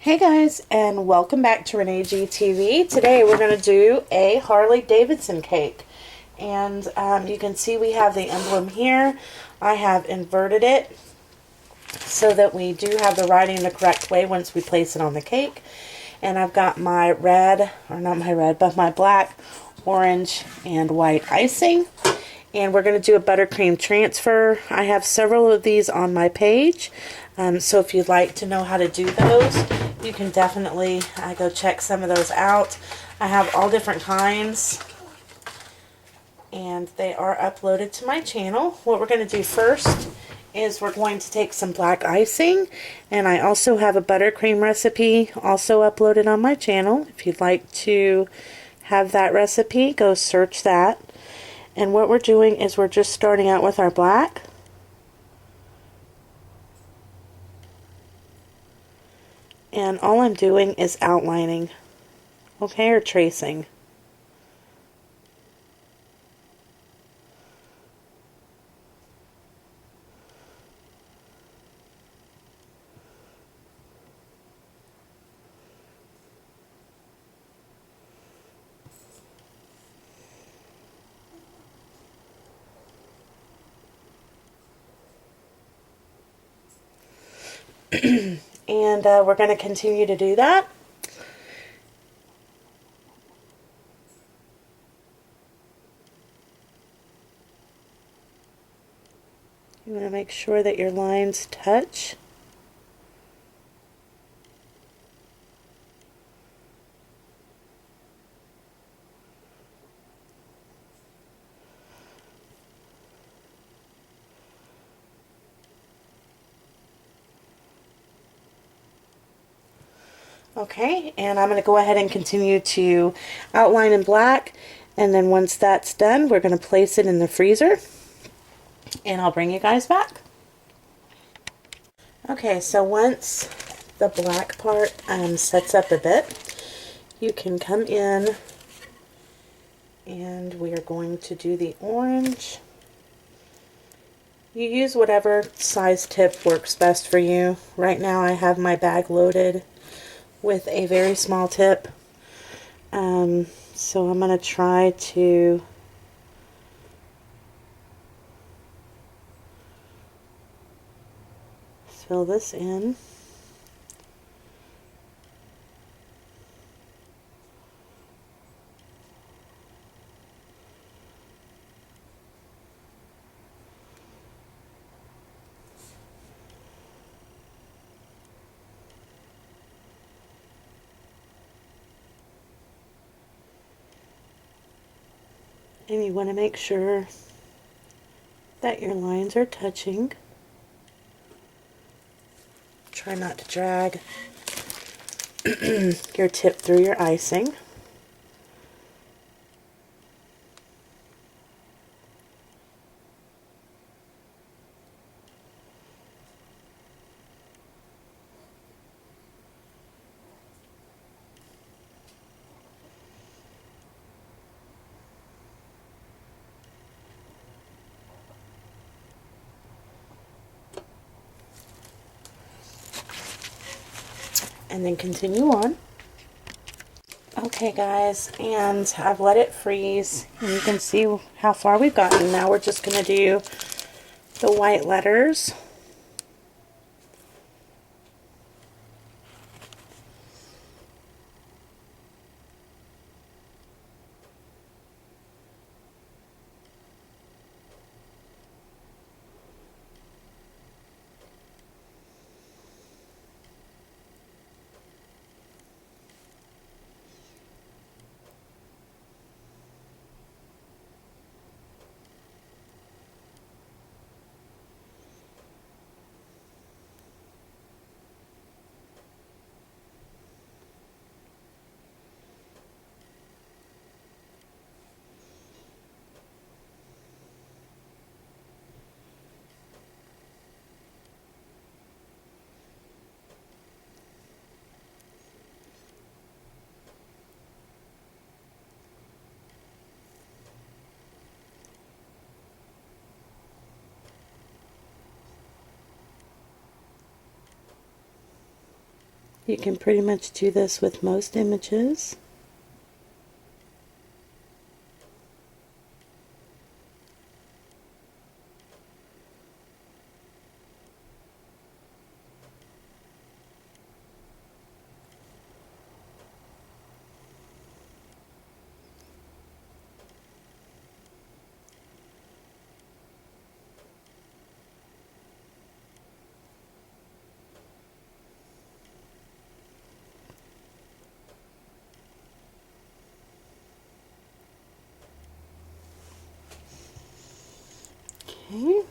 Hey guys, and welcome back to Renee G TV. Today we're going to do a Harley Davidson cake. And you can see we have the emblem here. I have inverted it so that we do have the writing the correct way once we place it on the cake. And I've got my red, or not my red, but my black, orange, and white icing. And we're going to do a buttercream transfer. I have several of these on my page. So if you'd like to know how to do those, you can definitely go check some of those out. I have all different kinds, and they are uploaded to my channel. What we're going to do first is we're going to take some black icing, and I also have a buttercream recipe also uploaded on my channel. If you'd like to have that recipe, go search that. And what we're doing is we're just starting out with our black. And all I'm doing is outlining, okay, or tracing. And we're going to continue to do that. You want to make sure that your lines touch. Okay, and I'm going to go ahead and continue to outline in black, and then once that's done, we're going to place it in the freezer, and I'll bring you guys back. Okay, so once the black part sets up a bit, you can come in, and we are going to do the orange. You use whatever size tip works best for you. Right now I have my bag loaded with a very small tip. So I'm going to try to fill this in. And you want to make sure that your lines are touching. Try not to drag your tip through your icing. And then continue on. Okay guys, and I've let it freeze, and you can see how far we've gotten. Now we're just going to do the white letters. You can pretty much do this with most images. Okay.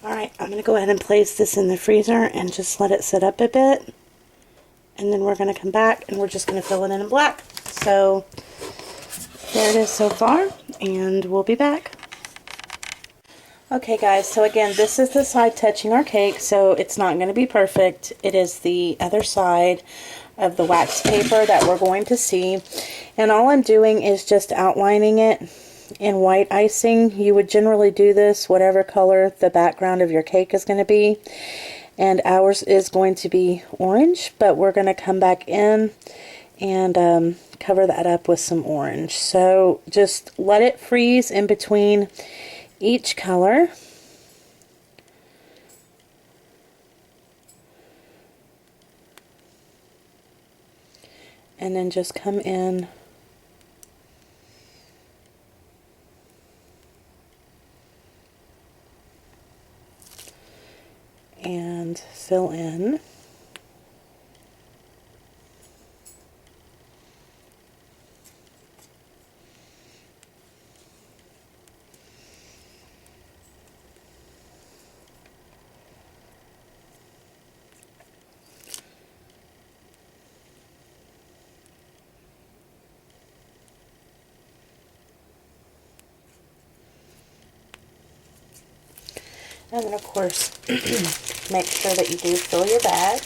Alright, I'm going to go ahead and place this in the freezer and just let it sit up a bit. And then we're going to come back and we're just going to fill it in black. So, there it is so far, and we'll be back. Okay guys, so again, this is the side touching our cake, so it's not going to be perfect. It is the other side of the wax paper that we're going to see. And all I'm doing is just outlining it in white icing. You would generally do this whatever color the background of your cake is going to be. And ours is going to be orange, but we're going to come back in and cover that up with some orange. So just let it freeze in between each color. And then just come in and fill in. And then of course, make sure that you do fill your bag.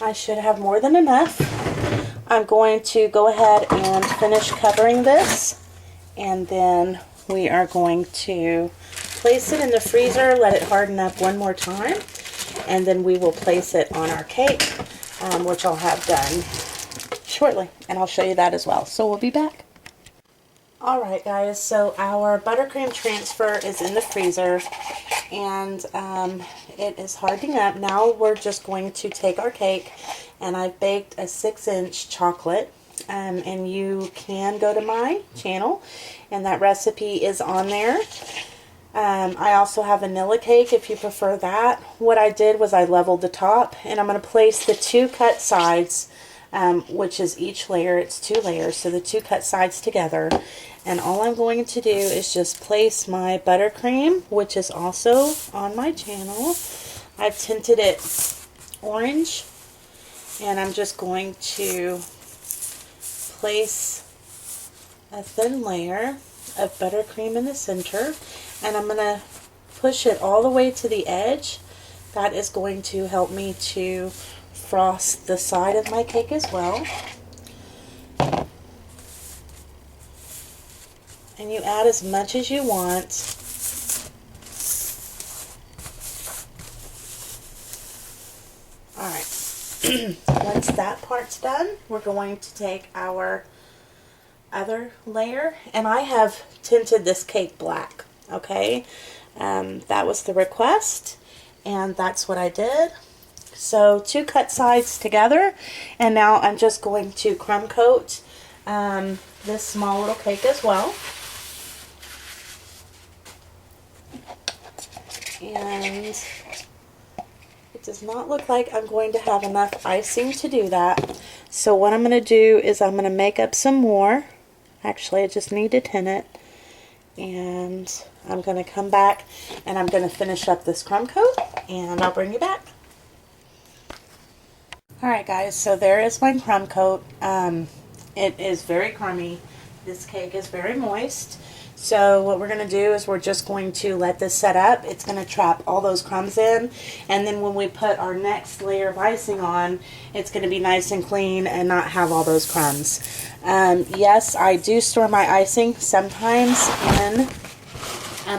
I should have more than enough. I'm going to go ahead and finish covering this, and then we are going to place it in the freezer, let it harden up one more time, and then we will place it on our cake, which I'll have done shortly, and I'll show you that as well. So we'll be back. Alright guys, so our buttercream transfer is in the freezer, and it is hardening up. Now we're just going to take our cake, and I've baked a 6-inch chocolate, and you can go to my channel, and that recipe is on there. I also have vanilla cake if you prefer that. What I did was I leveled the top, and I'm going to place the 2 cut sides, which is each layer, it's 2 layers, so the 2 cut sides together. And all I'm going to do is just place my buttercream, which is also on my channel. I've tinted it orange, and I'm just going to place a thin layer of buttercream in the center, and I'm going to push it all the way to the edge. That is going to help me to frost the side of my cake as well. And you add as much as you want. Alright, once that part's done, we're going to take our other layer, and I have tinted this cake black, okay? That was the request, and that's what I did. So 2 cut sides together, and now I'm just going to crumb coat this small little cake as well. And it does not look like I'm going to have enough icing to do that. So what I'm going to do is I'm going to make up some more. Actually, I just need to tin it. And I'm going to come back and I'm going to finish up this crumb coat and I'll bring you back. Alright guys, so there is my crumb coat. It is very crummy. This cake is very moist. So what we're going to do is we're just going to let this set up. It's going to trap all those crumbs in, and then when we put our next layer of icing on, it's going to be nice and clean and not have all those crumbs. Yes, I do store my icing sometimes in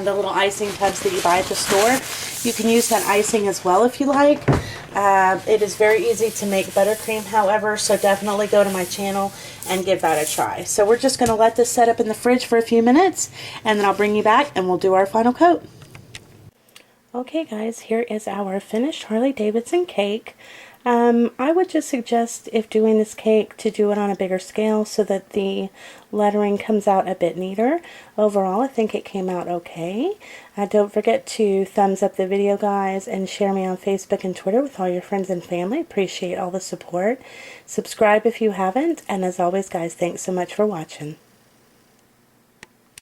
the little icing tubs that you buy at the store. You can use that icing as well if you like. It is very easy to make buttercream, however, so definitely go to my channel and give that a try. So we're just going to let this set up in the fridge for a few minutes, and then I'll bring you back and we'll do our final coat. Okay guys, here is our finished Harley Davidson cake. I would just suggest, if doing this cake, to do it on a bigger scale so that the lettering comes out a bit neater. Overall, I think it came out okay. Don't forget to thumbs up the video, guys, and share me on Facebook and Twitter with all your friends and family. Appreciate all the support. Subscribe if you haven't, and as always, guys, thanks so much for watching.